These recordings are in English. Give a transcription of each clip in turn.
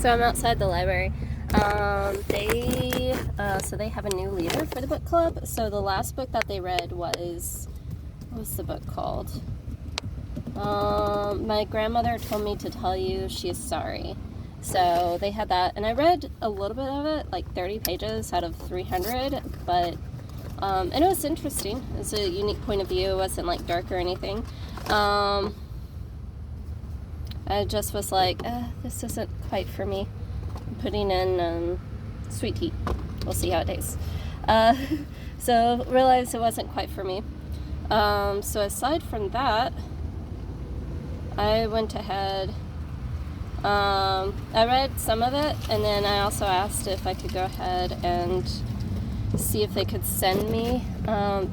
So I'm outside the library. They have a new leader for the book club. So the last book that they read was, what was the book called? My grandmother told me to tell you she's sorry. So they had that, and I read a little bit of it, like 30 pages out of 300, but and it was interesting. It was a unique point of view. It wasn't like dark or anything. I just was like, this isn't quite for me. I'm putting in sweet tea. We'll see how it tastes. So realized it wasn't quite for me. So aside from that, I went ahead. I read some of it, and then I also asked if I could go ahead and see if they could send me,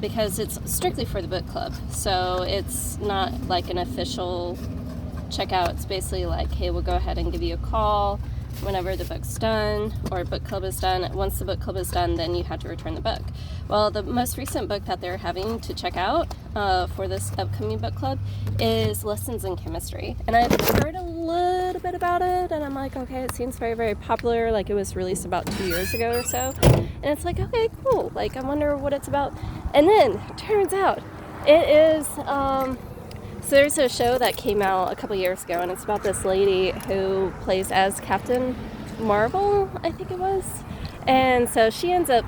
because it's strictly for the book club. So it's not like an official checkout. It's basically like, hey, we'll go ahead and give you a call whenever the book's done, or book club is done. Once the book club is done, then you have to return the book. Well, the most recent book that they're having to check out for this upcoming book club is Lessons in Chemistry. And I've heard a little bit about it, and I'm like, okay, it seems very, very popular. Like, it was released about 2 years ago or so. And it's like, okay, cool. Like, I wonder what it's about. And then, turns out, it is... So there's a show that came out a couple years ago, and it's about this lady who plays as Captain Marvel, I think it was. And so she ends up,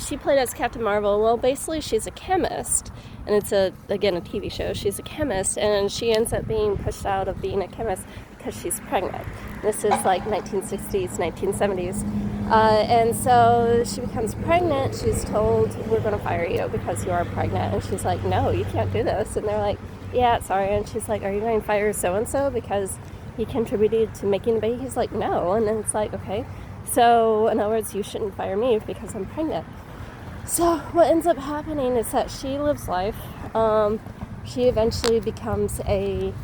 she played as Captain Marvel. Well, basically she's a chemist, and it's again a TV show. She's a chemist, and she ends up being pushed out of being a chemist because she's pregnant. This is like 1960s, 1970s. And so she becomes pregnant. She's told, we're going to fire you because you are pregnant. And she's like, no, you can't do this. And they're like, yeah, sorry. And she's like, are you going to fire so-and-so because he contributed to making the baby? He's like, no. And then it's like, okay. So in other words, you shouldn't fire me because I'm pregnant. So what ends up happening is that she lives life. She eventually becomes a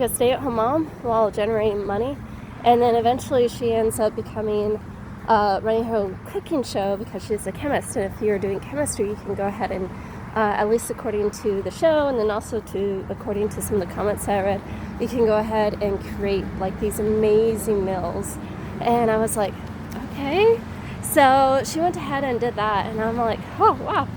stay-at-home mom while generating money. And then eventually she ends up becoming, running her own cooking show because she's a chemist. And if you're doing chemistry, you can go ahead and, at least according to the show, and then also according to some of the comments I read, you can go ahead and create like these amazing meals. And I was like, okay. So she went ahead and did that, and I'm like, oh, wow.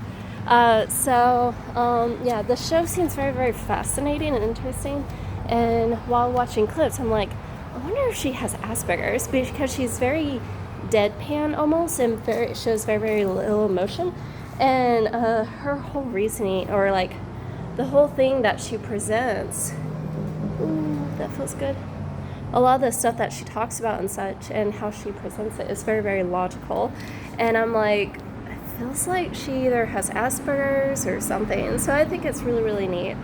The show seems very, very fascinating and interesting. And while watching clips, I'm like, I wonder if she has Asperger's, because she's very deadpan almost, and shows very, very little emotion. And her whole reasoning, or like the whole thing that she presents, ooh, that feels good. A lot of the stuff that she talks about and such, and how she presents it, is very, very logical. And I'm like, it feels like she either has Asperger's or something. So I think it's really, really neat.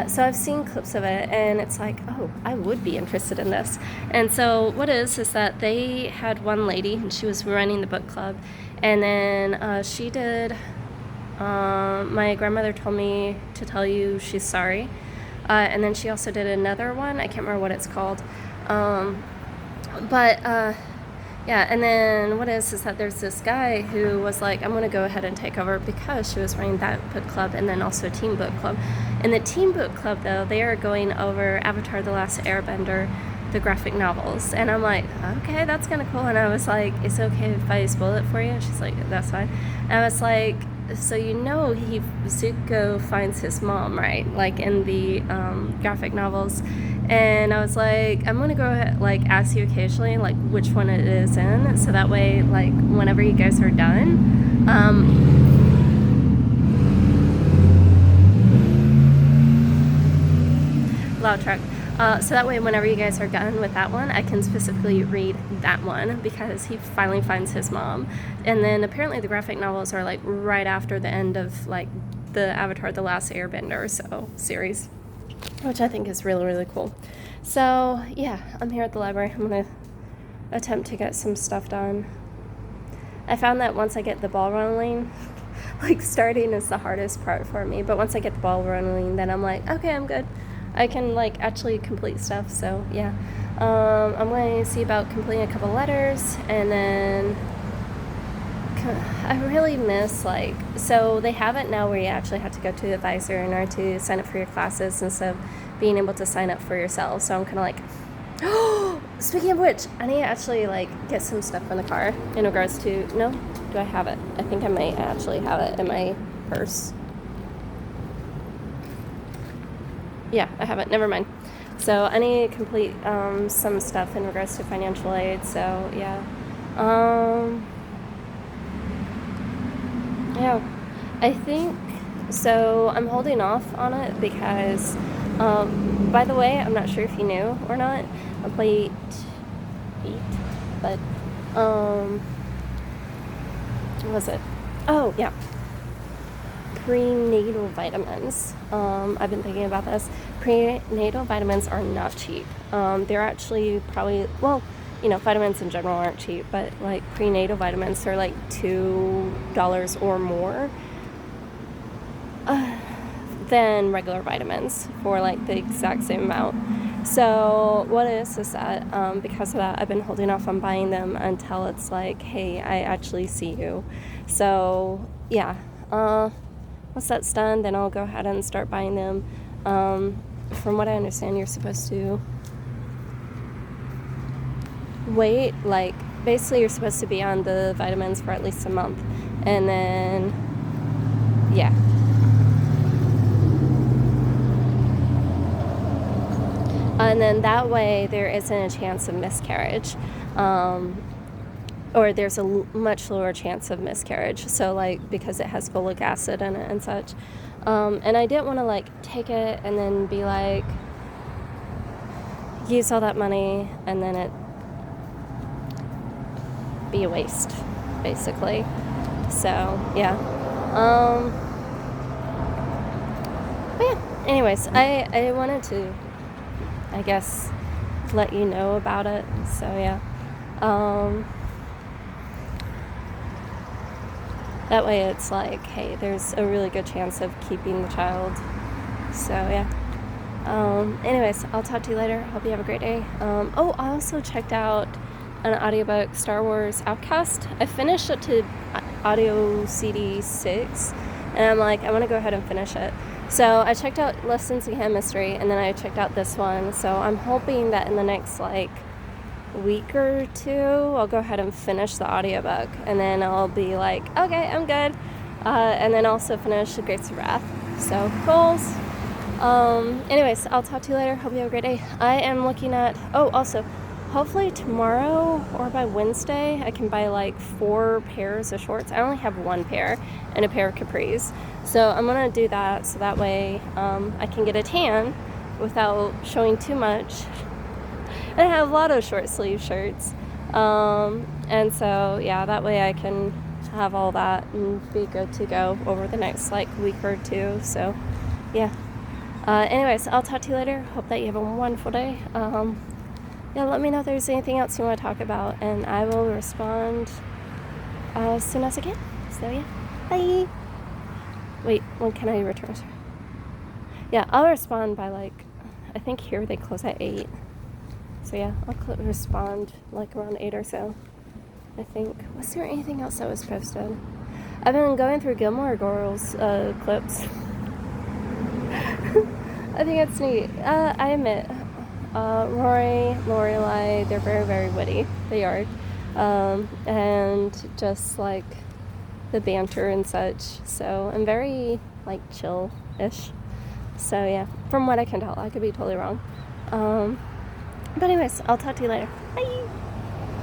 So I've seen clips of it, and it's like, oh, I would be interested in this. And so what is that they had one lady, and she was running the book club, and then she did, my grandmother told me to tell you she's sorry, and then she also did another one, I can't remember what it's called, and then what is that there's this guy who was like, I'm going to go ahead and take over, because she was running that book club and then also a team book club. In the team book club, though, they are going over Avatar: The Last Airbender, the graphic novels. And I'm like, okay, that's kind of cool. And I was like, is it okay if I spoil it for you? And she's like, that's fine. And I was like, so Zuko finds his mom, right? Like in the graphic novels. And I was like, I'm gonna go ahead, like, ask you occasionally, like, which one it is in, so that way, like, whenever you guys are done, loud truck. So that way, whenever you guys are done with that one, I can specifically read that one, because he finally finds his mom. And then apparently the graphic novels are like right after the end of like the Avatar: The Last Airbender series, which I think is really, really cool. So yeah, I'm here at the library. I'm gonna attempt to get some stuff done. I found that once I get the ball rolling, like starting is the hardest part for me, but once I get the ball rolling, then I'm like, okay, I'm good. I can like actually complete stuff. So yeah, I'm going to see about completing a couple letters, and then I really miss, like, so they have it now where you actually have to go to the advisor in order to sign up for your classes instead of being able to sign up for yourself. So I'm kind of like, oh, speaking of which, I need to actually, like, get some stuff in the car in regards to, no, do I have it? I think I might actually have it in my purse. Yeah, I have it. Never mind. So I need to complete some stuff in regards to financial aid. So yeah, yeah. I think so. I'm holding off on it because, by the way, I'm not sure if you knew or not. I'm late eat, but what was it? Oh yeah. Prenatal vitamins. I've been thinking about this. Prenatal vitamins are not cheap. They're actually probably, well, vitamins in general aren't cheap, but like prenatal vitamins are like $2 or more than regular vitamins for like the exact same amount. So what it is that because of that, I've been holding off on buying them until it's like, hey, I actually see you. So yeah. Once that's done, then I'll go ahead and start buying them. From what I understand, you're supposed to wait, like, basically you're supposed to be on the vitamins for at least a month. And then, yeah. And then that way there isn't a chance of miscarriage. Or there's a much lower chance of miscarriage. So, like, because it has folic acid in it and such. And I didn't want to, like, take it and then be like, use all that money and then it be a waste, basically. So, yeah. But yeah, anyways, I wanted to, I guess, let you know about it. So, yeah. That way it's like, hey, there's a really good chance of keeping the child. So, yeah. Anyways, I'll talk to you later. Hope you have a great day. I also checked out an audiobook, Star Wars Outcast. I finished it to audio CD 6, and I'm like, I want to go ahead and finish it. So I checked out Lessons in Chemistry, and then I checked out this one. So I'm hoping that in the next, like, week or two, I'll go ahead and finish the audiobook, and then I'll be like, okay, I'm good. And then also finish The Grapes of Wrath. So, goals. Anyways, I'll talk to you later. Hope you have a great day. I am looking at, also, hopefully tomorrow or by Wednesday, I can buy like 4 pairs of shorts. I only have 1 pair and a pair of capris. So I'm going to do that so that way I can get a tan without showing too much. And I have a lot of short sleeve shirts. And so, yeah, that way I can have all that and be good to go over the next, like, week or two. So, yeah. Anyways, I'll talk to you later. Hope that you have a wonderful day. Yeah, let me know if there's anything else you want to talk about, and I will respond as soon as I can. So, yeah. Bye. Wait, when can I return? Yeah, I'll respond by, like, I think here they close at 8. So, yeah, I'll respond, like, around 8 or so, I think. Was there anything else that was posted? I've been going through Gilmore Girls clips. I think it's neat. I admit, Rory, Lorelai, they're very, very witty. They are. And just, like, the banter and such. So, I'm very, like, chill-ish. So, yeah, from what I can tell. I could be totally wrong. But anyways, I'll talk to you later. Bye!